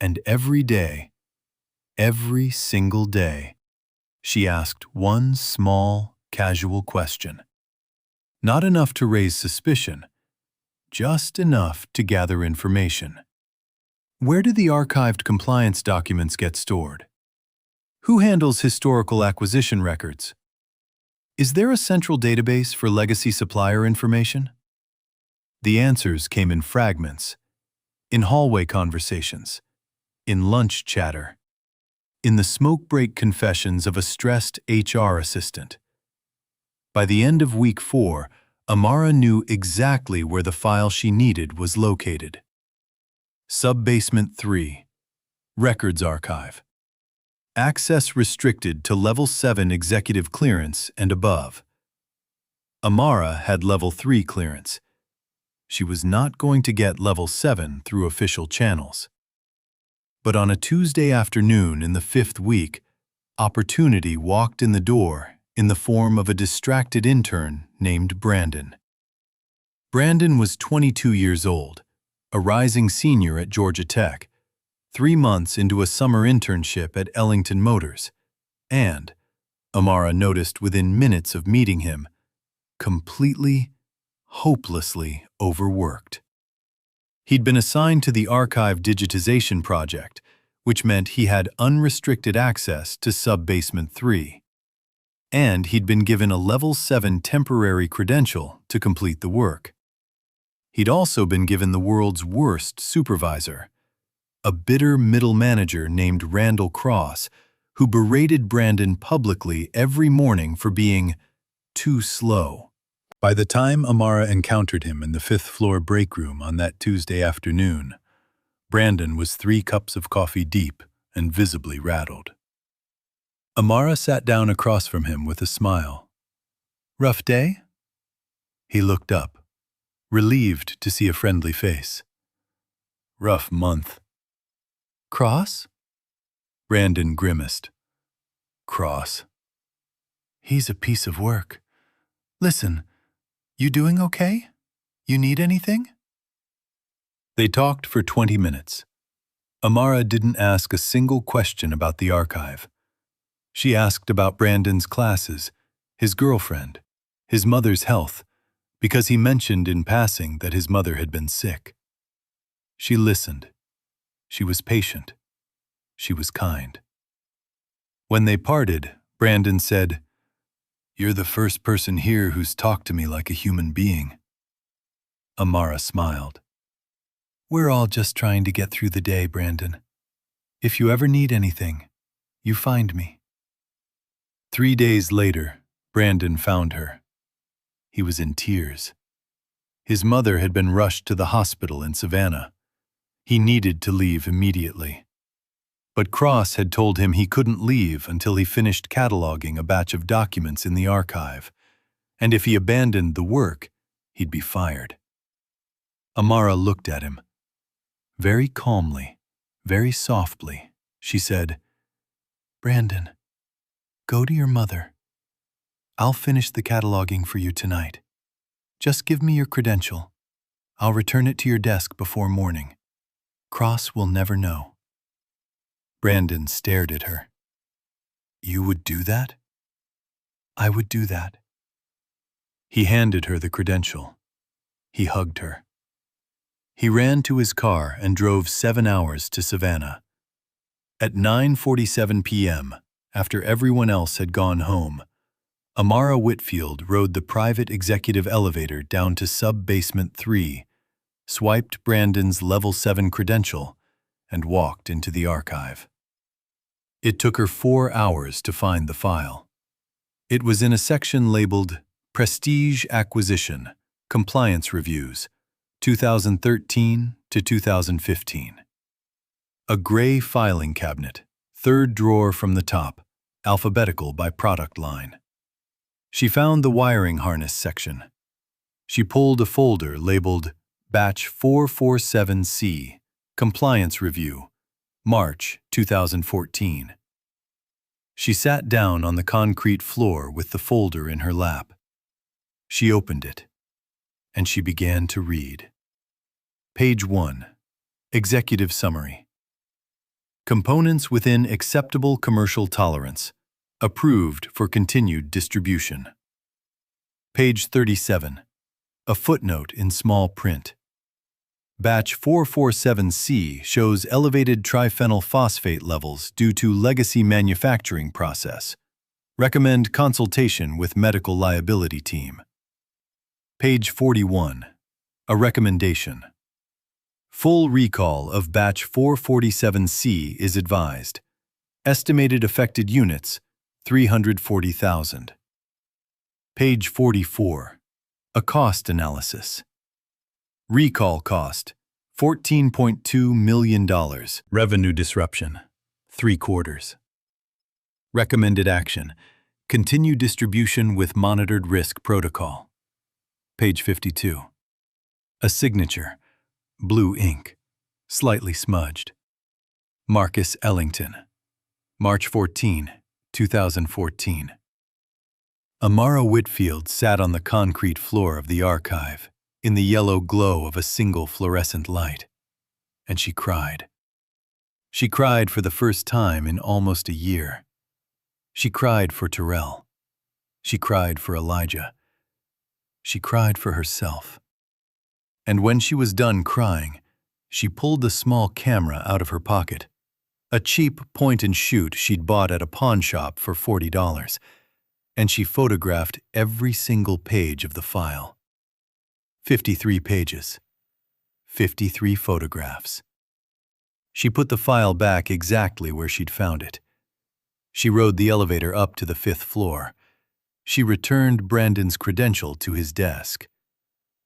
And every day, every single day, she asked one small, casual question. Not enough to raise suspicion, just enough to gather information. Where do the archived compliance documents get stored? Who handles historical acquisition records? Is there a central database for legacy supplier information? The answers came in fragments, in hallway conversations, in lunch chatter, in the smoke break confessions of a stressed HR assistant. By the end of week 4, Amara knew exactly where the file she needed was located. Sub-Basement 3, Records Archive. Access restricted to Level 7 executive clearance and above. Amara had Level 3 clearance. She was not going to get Level 7 through official channels. But on a Tuesday afternoon in the 5th week, opportunity walked in the door in the form of a distracted intern named Brandon. Brandon was 22 years old, a rising senior at Georgia Tech, 3 months into a summer internship at Ellington Motors, and, Amara noticed within minutes of meeting him, completely, hopelessly overworked. He'd been assigned to the archive digitization project, which meant he had unrestricted access to Sub-Basement 3. And he'd been given a Level 7 temporary credential to complete the work. He'd also been given the world's worst supervisor, a bitter middle manager named Randall Cross, who berated Brandon publicly every morning for being too slow. By the time Amara encountered him in the 5th-floor break room on that Tuesday afternoon, Brandon was 3 cups of coffee deep and visibly rattled. Amara sat down across from him with a smile. "Rough day?" He looked up, relieved to see a friendly face. "Rough month." "Cross?" Brandon grimaced. "Cross. He's a piece of work. Listen, you doing okay? You need anything?" They talked for 20 minutes. Amara didn't ask a single question about the archive. She asked about Brandon's classes, his girlfriend, his mother's health, because he mentioned in passing that his mother had been sick. She listened. She was patient. She was kind. When they parted, Brandon said, "You're the first person here who's talked to me like a human being." Amara smiled. "We're all just trying to get through the day, Brandon. If you ever need anything, you find me." 3 days later, Brandon found her. He was in tears. His mother had been rushed to the hospital in Savannah. He needed to leave immediately. But Cross had told him he couldn't leave until he finished cataloging a batch of documents in the archive, and if he abandoned the work, he'd be fired. Amara looked at him. Very calmly, very softly, she said, "Brandon, go to your mother. I'll finish the cataloging for you tonight. Just give me your credential. I'll return it to your desk before morning. Cross will never know." Brandon stared at her. "You would do that?" "I would do that." He handed her the credential. He hugged her. He ran to his car and drove 7 hours to Savannah. At 9:47 p.m., after everyone else had gone home, Amara Whitfield rode the private executive elevator down to Sub-Basement 3, swiped Brandon's Level 7 credential, and walked into the archive. It took her 4 hours to find the file. It was in a section labeled Prestige Acquisition, Compliance Reviews, 2013 to 2015. A gray filing cabinet, 3rd drawer from the top, alphabetical by product line. She found the wiring harness section. She pulled a folder labeled Batch 447C, Compliance Review, March 2014. She sat down on the concrete floor with the folder in her lap. She opened it, and she began to read. Page 1. Executive Summary. Components within acceptable commercial tolerance. Approved for continued distribution. Page 37. A footnote in small print. Batch 447C shows elevated triphenyl phosphate levels due to legacy manufacturing process. Recommend consultation with medical liability team. Page 41. A recommendation. Full recall of batch 447C is advised. Estimated affected units, 340,000. Page 44. A cost analysis. Recall cost, $14.2 million. Revenue disruption, 3/4. Recommended action, continue distribution with monitored risk protocol. Page 52. A signature, blue ink, slightly smudged. Marcus Ellington, March 14, 2014. Amara Whitfield sat on the concrete floor of the archive, in the yellow glow of a single fluorescent light, and she cried. She cried for the first time in almost a year. She cried for Terrell. She cried for Elijah. She cried for herself. And when she was done crying, she pulled the small camera out of her pocket, a cheap point-and-shoot she'd bought at a pawn shop for $40, and she photographed every single page of the file. 53 pages. 53 photographs. She put the file back exactly where she'd found it. She rode the elevator up to the 5th floor. She returned Brandon's credential to his desk.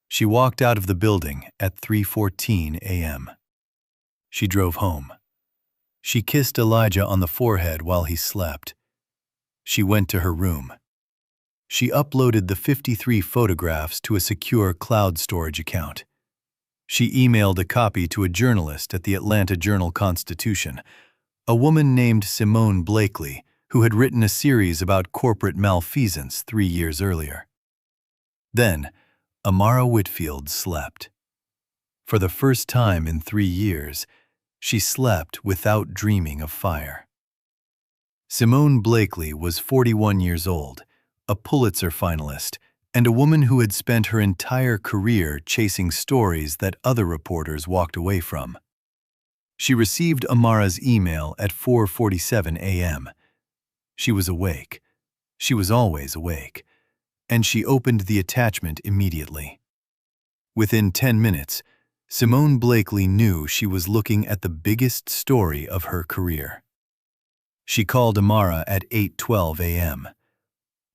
She walked out of the building at 3:14 a.m. She drove home. She kissed Elijah on the forehead while he slept. She went to her room. She uploaded the 53 photographs to a secure cloud storage account. She emailed a copy to a journalist at the Atlanta Journal-Constitution, a woman named Simone Blakely, who had written a series about corporate malfeasance 3 years earlier. Then, Amara Whitfield slept. For the first time in 3 years, she slept without dreaming of fire. Simone Blakely was 41 years old, a Pulitzer finalist, and a woman who had spent her entire career chasing stories that other reporters walked away from. She received Amara's email at 4:47 a.m. She was awake. She was always awake. And she opened the attachment immediately. Within 10 minutes, Simone Blakely knew she was looking at the biggest story of her career. She called Amara at 8:12 a.m.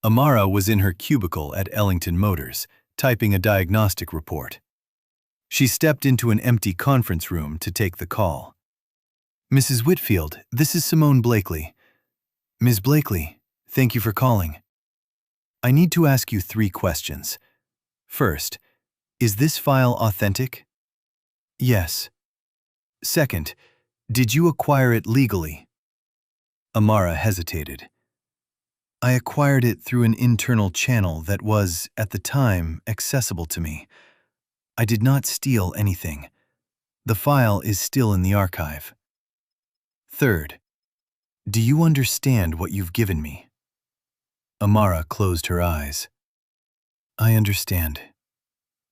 Amara was in her cubicle at Ellington Motors, typing a diagnostic report. She stepped into an empty conference room to take the call. "Mrs. Whitfield, this is Simone Blakely." "Ms. Blakely, thank you for calling. I need to ask you 3 questions. First, is this file authentic?" "Yes." "Second, did you acquire it legally?" Amara hesitated. "I acquired it through an internal channel that was, at the time, accessible to me. I did not steal anything. The file is still in the archive." "Third, do you understand what you've given me?" Amara closed her eyes. "I understand.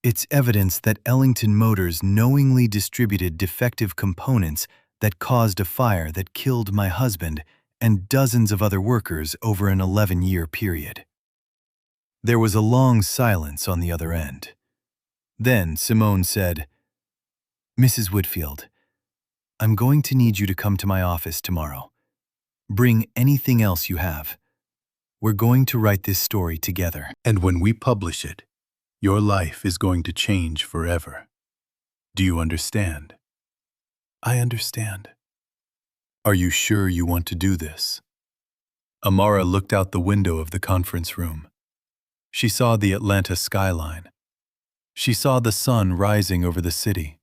It's evidence that Ellington Motors knowingly distributed defective components that caused a fire that killed my husband and dozens of other workers over an 11-year period." There was a long silence on the other end. Then Simone said, "Mrs. Whitfield, I'm going to need you to come to my office tomorrow. Bring anything else you have. We're going to write this story together. And when we publish it, your life is going to change forever. Do you understand?" "I understand." "Are you sure you want to do this?" Amara looked out the window of the conference room. She saw the Atlanta skyline. She saw the sun rising over the city.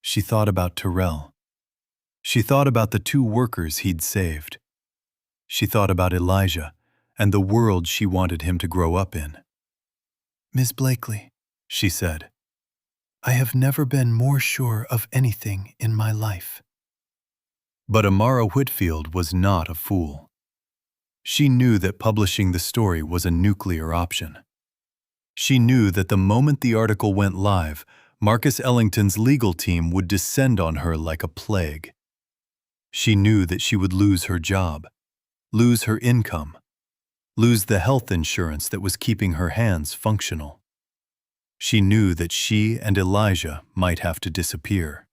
She thought about Terrell. She thought about the 2 workers he'd saved. She thought about Elijah and the world she wanted him to grow up in. "Miss Blakely," she said, "I have never been more sure of anything in my life." But Amara Whitfield was not a fool. She knew that publishing the story was a nuclear option. She knew that the moment the article went live, Marcus Ellington's legal team would descend on her like a plague. She knew that she would lose her job, lose her income, lose the health insurance that was keeping her hands functional. She knew that she and Elijah might have to disappear.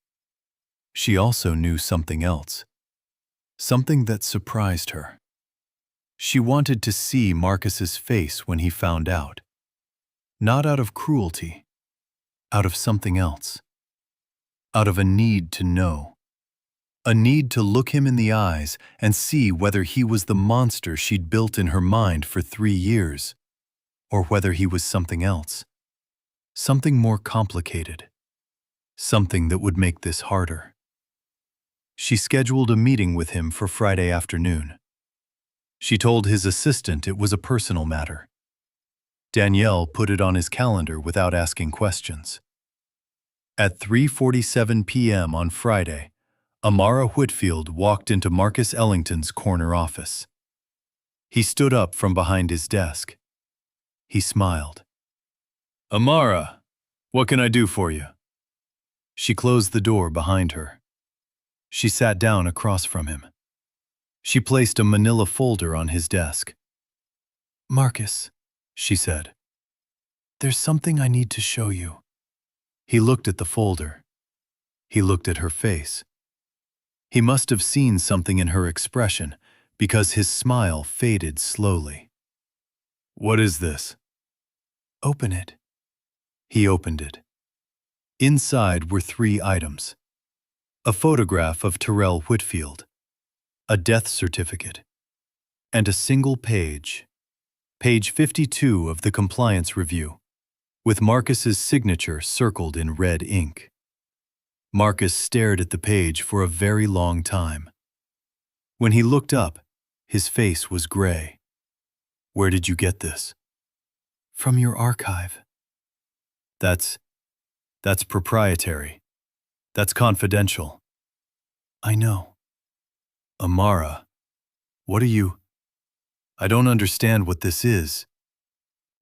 She also knew something else, something that surprised her. She wanted to see Marcus's face when he found out. Not out of cruelty, out of something else. Out of a need to know. A need to look him in the eyes and see whether he was the monster she'd built in her mind for 3 years, or whether he was something else. Something more complicated. Something that would make this harder. She scheduled a meeting with him for Friday afternoon. She told his assistant it was a personal matter. Danielle put it on his calendar without asking questions. At 3:47 p.m. on Friday, Amara Whitfield walked into Marcus Ellington's corner office. He stood up from behind his desk. He smiled. "Amara, what can I do for you?" She closed the door behind her. She sat down across from him. She placed a manila folder on his desk. "Marcus," she said, "there's something I need to show you." He looked at the folder. He looked at her face. He must have seen something in her expression because his smile faded slowly. "What is this?" "Open it." He opened it. Inside were 3 items. A photograph of Terrell Whitfield, a death certificate, and a single page, page 52 of the compliance review, with Marcus's signature circled in red ink. Marcus stared at the page for a very long time. When he looked up, his face was gray. "Where did you get this?" "From your archive." That's proprietary. That's confidential." "I know." "Amara, what are you? I don't understand what this is."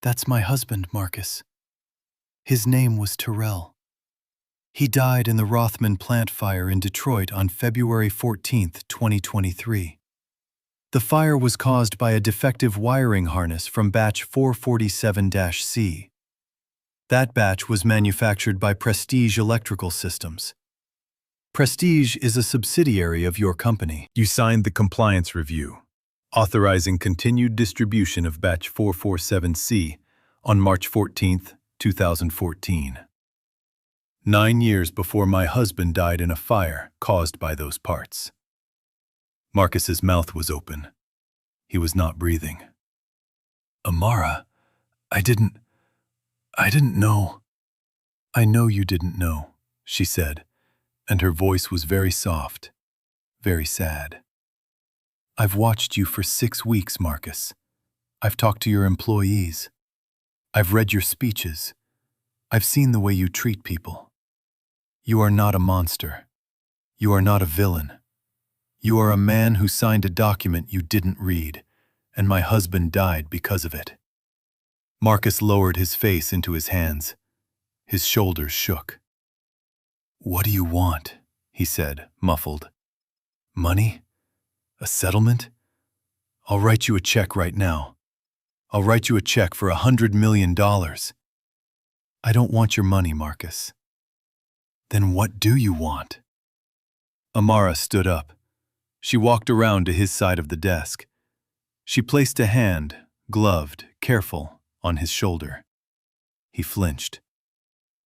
"That's my husband, Marcus. His name was Terrell. He died in the Rothman plant fire in Detroit on February 14, 2023. The fire was caused by a defective wiring harness from batch 447-C. That batch was manufactured by Prestige Electrical Systems. Prestige is a subsidiary of your company. You signed the compliance review, authorizing continued distribution of batch 447-C on March 14, 2014. 9 years before my husband died in a fire caused by those parts. Marcus's mouth was open. He was not breathing. "Amara, I didn't know." "I know you didn't know," she said, and her voice was very soft, very sad. "I've watched you for 6 weeks, Marcus. I've talked to your employees. I've read your speeches. I've seen the way you treat people. You are not a monster. You are not a villain. You are a man who signed a document you didn't read, and my husband died because of it." Marcus lowered his face into his hands. His shoulders shook. "What do you want?" he said, muffled. "Money? A settlement? I'll write you a check right now. I'll write you a check for $100 million. "I don't want your money, Marcus." "Then what do you want?" Amara stood up. She walked around to his side of the desk. She placed a hand, gloved, careful, on his shoulder. He flinched.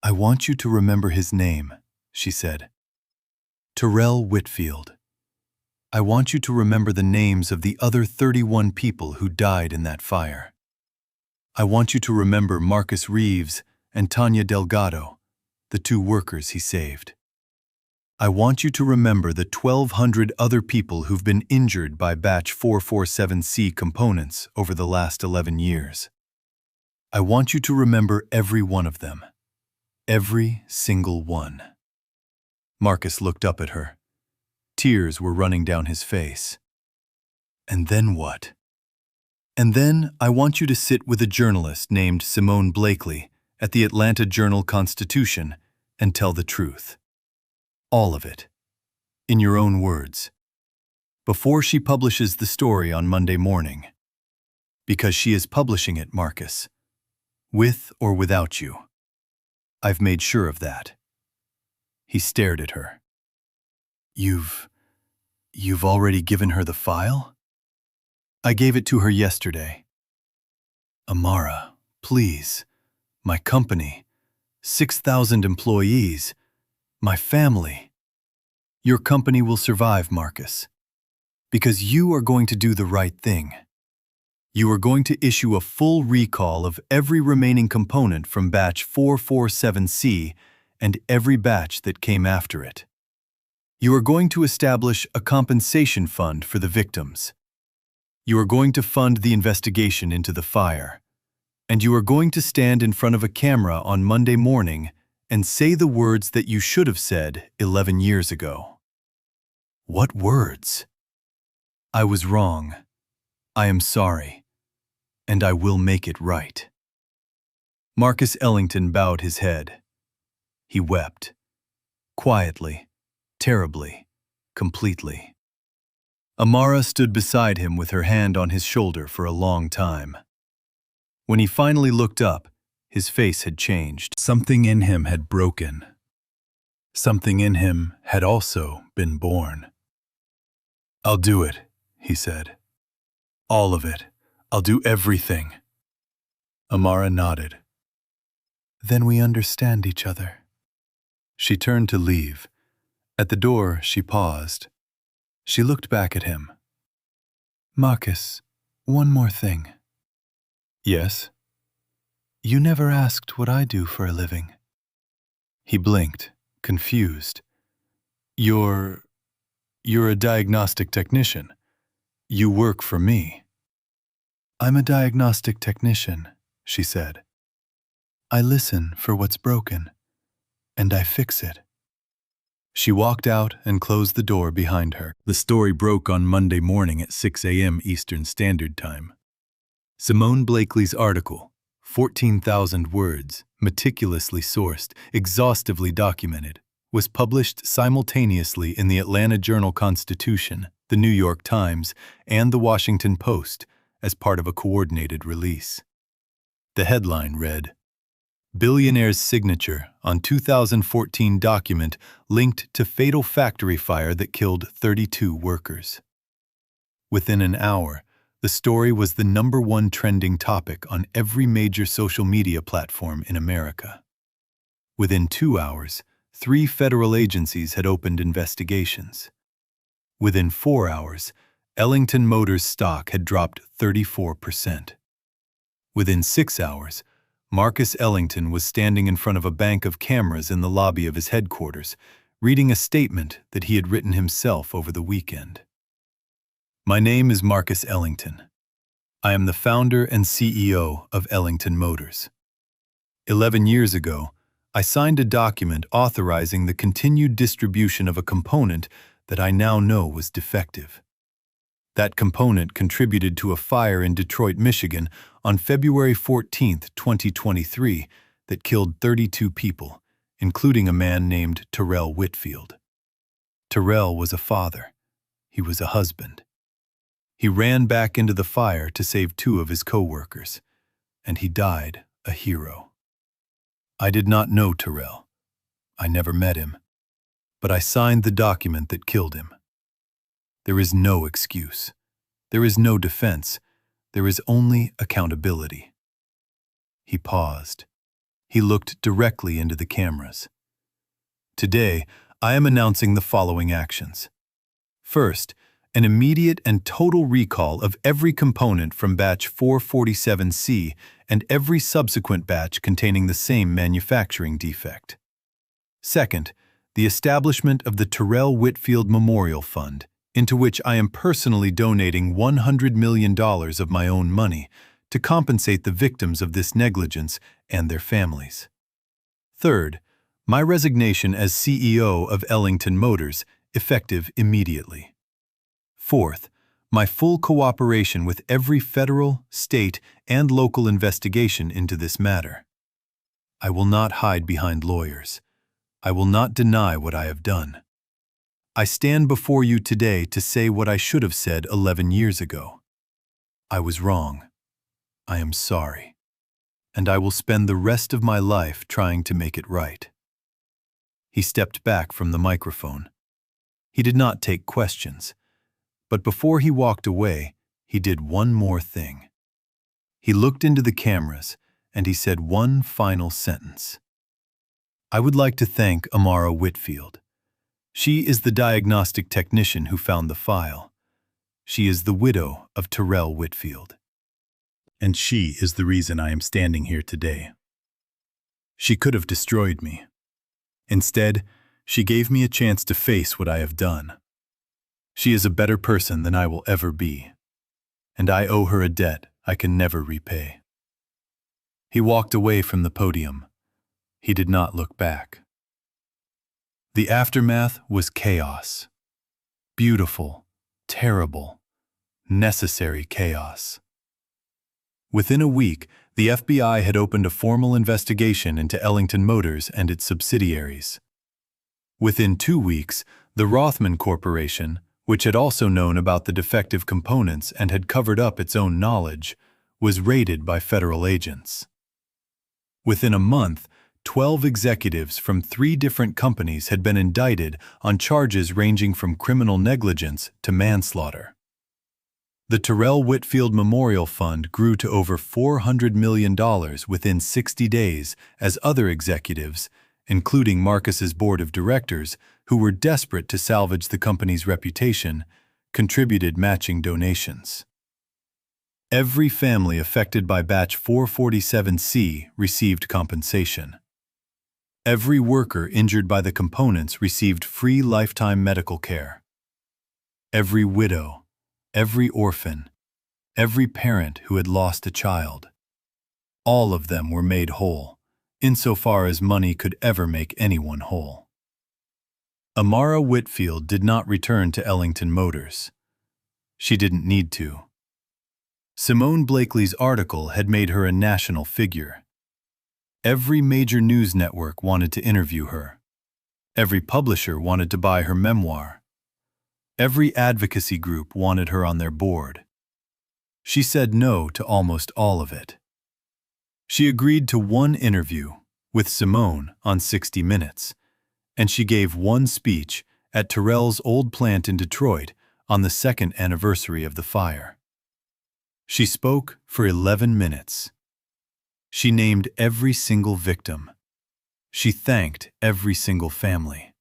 "I want you to remember his name," she said. "Terrell Whitfield. I want you to remember the names of the other 31 people who died in that fire. I want you to remember Marcus Reeves and Tanya Delgado, the 2 workers he saved. I want you to remember the 1,200 other people who've been injured by Batch 447C components over the last 11 years. I want you to remember every one of them. Every single one. Marcus looked up at her. Tears were running down his face. And then what? And then I want you to sit with a journalist named Simone Blakely at the Atlanta Journal-Constitution and tell the truth. All of it. In your own words. Before she publishes the story on Monday morning. Because she is publishing it, Marcus. With or without you. I've made sure of that. He stared at her. You've already given her the file? I gave it to her yesterday. Amara, please. My company. 6,000 employees. My family. Your company will survive, Marcus. Because you are going to do the right thing. You are going to issue a full recall of every remaining component from batch 447C and every batch that came after it. You are going to establish a compensation fund for the victims. You are going to fund the investigation into the fire. And you are going to stand in front of a camera on Monday morning and say the words that you should have said 11 years ago. What words? I was wrong. I am sorry. And I will make it right. Marcus Ellington bowed his head. He wept. Quietly, terribly, completely. Amara stood beside him with her hand on his shoulder for a long time. When he finally looked up, his face had changed. Something in him had broken. Something in him had also been born. I'll do it, he said. All of it. I'll do everything. Amara nodded. Then we understand each other. She turned to leave. At the door, she paused. She looked back at him. Marcus, one more thing. Yes? You never asked what I do for a living. He blinked, confused. You're a diagnostic technician. You work for me. I'm a diagnostic technician, she said. I listen for what's broken, and I fix it. She walked out and closed the door behind her. The story broke on Monday morning at 6 a.m. Eastern Standard Time. Simone Blakely's article, 14,000 words, meticulously sourced, exhaustively documented, was published simultaneously in the Atlanta Journal-Constitution, the New York Times, and the Washington Post as part of a coordinated release. The headline read, Billionaire's signature on 2014 document linked to fatal factory fire that killed 32 workers. Within an hour, the story was the #1 trending topic on every major social media platform in America. Within 2 hours, 3 federal agencies had opened investigations. Within 4 hours, Ellington Motors stock had dropped 34%. Within 6 hours, Marcus Ellington was standing in front of a bank of cameras in the lobby of his headquarters, reading a statement that he had written himself over the weekend. My name is Marcus Ellington. I am the founder and CEO of Ellington Motors. 11 years ago, I signed a document authorizing the continued distribution of a component that I now know was defective. That component contributed to a fire in Detroit, Michigan on February 14, 2023 that killed 32 people, including a man named Amara Whitfield. Terrell was a father. He was a husband. He ran back into the fire to save 2 of his co-workers, and he died a hero. I did not know Terrell. I never met him, but I signed the document that killed him. There is no excuse. There is no defense. There is only accountability. He paused. He looked directly into the cameras. Today, I am announcing the following actions. First, an immediate and total recall of every component from batch 447C and every subsequent batch containing the same manufacturing defect. Second, the establishment of the Terrell Whitfield Memorial Fund, into which I am personally donating $100 million of my own money to compensate the victims of this negligence and their families. Third, my resignation as CEO of Ellington Motors, effective immediately. Fourth, my full cooperation with every federal, state, and local investigation into this matter. I will not hide behind lawyers. I will not deny what I have done. I stand before you today to say what I should have said 11 years ago. I was wrong. I am sorry. And I will spend the rest of my life trying to make it right. He stepped back from the microphone. He did not take questions. But before he walked away, he did one more thing. He looked into the cameras and he said one final sentence. I would like to thank Amara Whitfield. She is the diagnostic technician who found the file. She is the widow of Terrell Whitfield. And she is the reason I am standing here today. She could have destroyed me. Instead, she gave me a chance to face what I have done. She is a better person than I will ever be, and I owe her a debt I can never repay. He walked away from the podium. He did not look back. The aftermath was chaos. Beautiful, terrible, necessary chaos. Within a week, the FBI had opened a formal investigation into Ellington Motors and its subsidiaries. Within 2 weeks, the Rothman Corporation, which had also known about the defective components and had covered up its own knowledge, was raided by federal agents. Within a month, 12 executives from 3 different companies had been indicted on charges ranging from criminal negligence to manslaughter. The Terrell Whitfield Memorial Fund grew to over $400 million within 60 days as other executives, including Marcus's board of directors, who were desperate to salvage the company's reputation, contributed matching donations. Every family affected by batch 447C received compensation. Every worker injured by the components received free lifetime medical care. Every widow, every orphan, every parent who had lost a child, all of them were made whole, insofar as money could ever make anyone whole. Amara Whitfield did not return to Ellington Motors. She didn't need to. Simone Blakely's article had made her a national figure. Every major news network wanted to interview her. Every publisher wanted to buy her memoir. Every advocacy group wanted her on their board. She said no to almost all of it. She agreed to one interview with Simone on 60 Minutes, and she gave one speech at Terrell's old plant in Detroit on the 2nd anniversary of the fire. She spoke for 11 minutes. She named every single victim. She thanked every single family.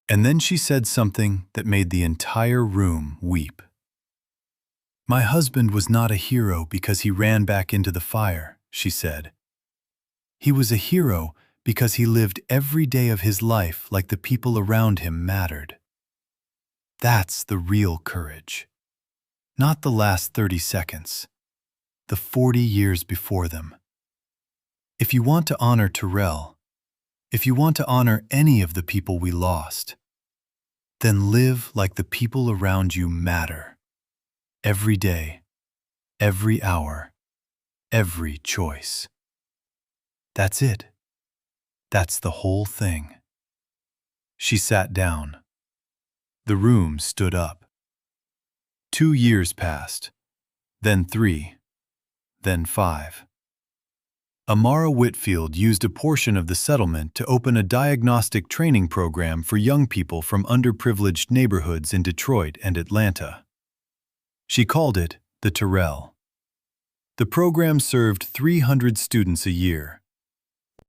And then she said something that made the entire room weep. My husband was not a hero because he ran back into the fire, she said. He was a hero because he lived every day of his life like the people around him mattered. That's the real courage. Not the last 30 seconds, the 40 years before them. If you want to honor Terrell, if you want to honor any of the people we lost, then live like the people around you matter. Every day, every hour, every choice. That's it. That's the whole thing. She sat down. The room stood up. 2 years passed, then 3, then 5. Amara Whitfield used a portion of the settlement to open a diagnostic training program for young people from underprivileged neighborhoods in Detroit and Atlanta. She called it the Terrell. The program served 300 students a year.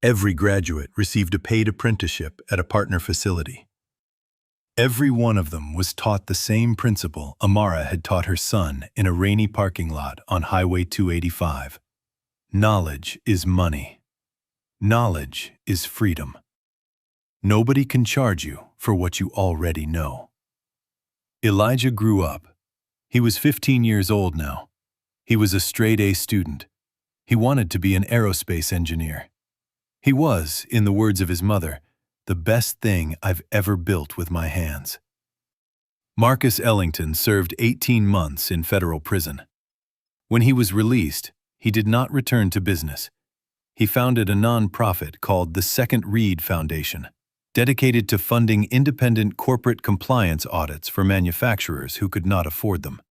Every graduate received a paid apprenticeship at a partner facility. Every one of them was taught the same principle Amara had taught her son in a rainy parking lot on Highway 285. Knowledge is money. Knowledge is freedom. Nobody can charge you for what you already know. Elijah grew up. He was 15 years old now. He was a straight-A student. He wanted to be an aerospace engineer. He was, in the words of his mother, the best thing I've ever built with my hands. Marcus Ellington served 18 months in federal prison. When he was released, he did not return to business. He founded a non-profit called the Second Reed Foundation, dedicated to funding independent corporate compliance audits for manufacturers who could not afford them.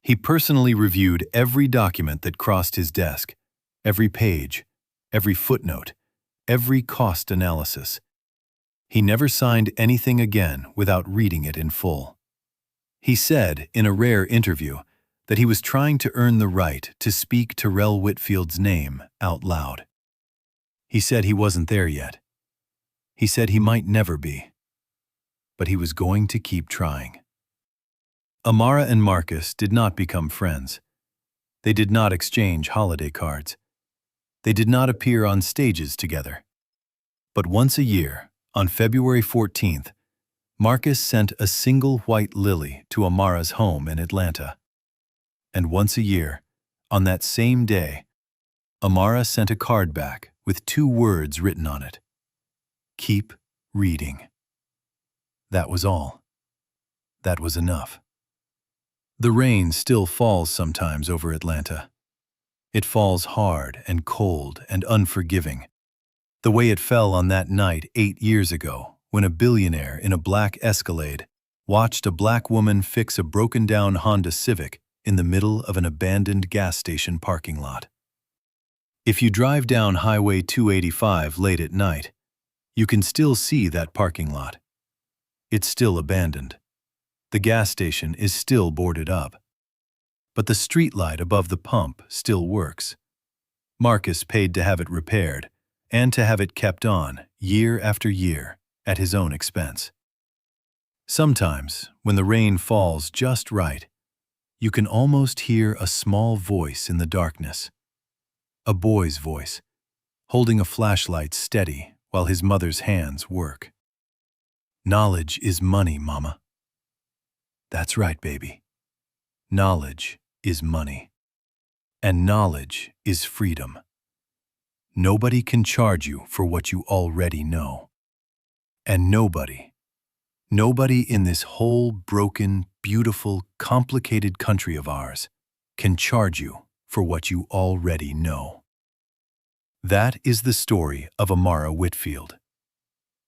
He personally reviewed every document that crossed his desk, every page, every footnote, every cost analysis. He never signed anything again without reading it in full. He said, in a rare interview, that he was trying to earn the right to speak Amara Whitfield's name out loud. He said he wasn't there yet. He said he might never be. But he was going to keep trying. Amara and Marcus did not become friends. They did not exchange holiday cards. They did not appear on stages together. But once a year, on February 14th, Marcus sent a single white lily to Amara's home in Atlanta. And once a year, on that same day, Amara sent a card back with 2 words written on it. Keep reading. That was all. That was enough. The rain still falls sometimes over Atlanta. It falls hard and cold and unforgiving, the way it fell on that night 8 years ago when a billionaire in a black Escalade watched a black woman fix a broken-down Honda Civic in the middle of an abandoned gas station parking lot. If you drive down Highway 285 late at night, you can still see that parking lot. It's still abandoned. The gas station is still boarded up. But the streetlight above the pump still works. Marcus paid to have it repaired and to have it kept on year after year at his own expense. Sometimes, when the rain falls just right, you can almost hear a small voice in the darkness. A boy's voice, holding a flashlight steady while his mother's hands work. Knowledge is money, Mama. That's right, baby. Knowledge is money. And knowledge is freedom. Nobody can charge you for what you already know. And nobody in this whole broken, beautiful, complicated country of ours can charge you for what you already know. That is the story of Amara Whitfield.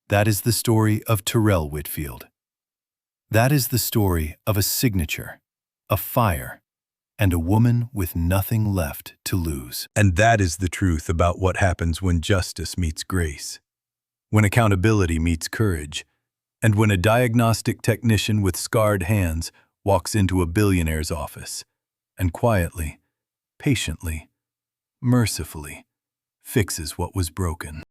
That is the story of Amara Whitfield. That is the story of a signature, a fire, and a woman with nothing left to lose. And that is the truth about what happens when justice meets grace, when accountability meets courage, and when a diagnostic technician with scarred hands walks into a billionaire's office and quietly, patiently, mercifully fixes what was broken.